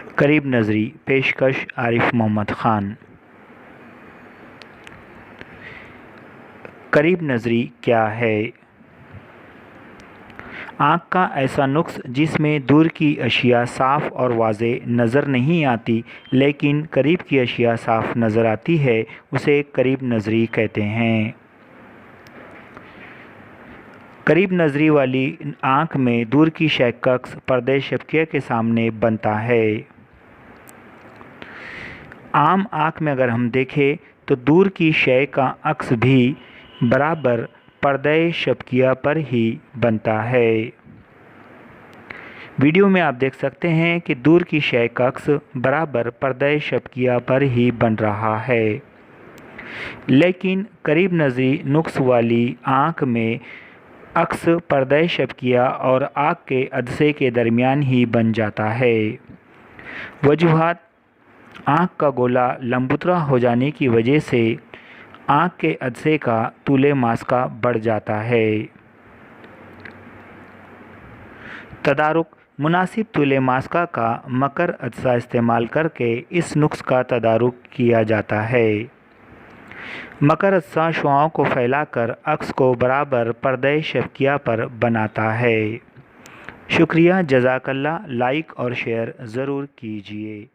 قریب نظری پیشکش عارف محمد خان۔ قریب نظری کیا ہے؟ آنکھ کا ایسا نقص جس میں دور کی اشیاء صاف اور واضح نظر نہیں آتی لیکن قریب کی اشیاء صاف نظر آتی ہے، اسے قریب نظری کہتے ہیں۔ قریب نظری والی آنکھ میں دور کی شے کا عکس پردہ شبکیہ کے سامنے بنتا ہے۔ عام آنکھ میں اگر ہم دیکھیں تو دور کی شے کا عکس بھی برابر پردہ شبکیہ پر ہی بنتا ہے۔ ویڈیو میں آپ دیکھ سکتے ہیں کہ دور کی شے کا عکس برابر پردہ شبکیہ پر ہی بن رہا ہے، لیکن قریب نظری نقص والی آنکھ میں عکس پردہ شبکیہ اور آنکھ کے عدسے کے درمیان ہی بن جاتا ہے۔ وجوہات: آنکھ کا گولا لمبوترا ہو جانے کی وجہ سے آنکھ کے عدسے کا طول ماسکہ بڑھ جاتا ہے۔ تدارک: مناسب طول ماسکہ کا مکر عدسہ استعمال کرکے اس نقص کا تدارک کیا جاتا ہے۔ مکر عدسہ شعاعوں کو پھیلا کر عکس کو برابر پردہ شبکیہ پر بناتا ہے۔ شکریہ، جزاک اللہ۔ لائک اور شیئر ضرور کیجیے۔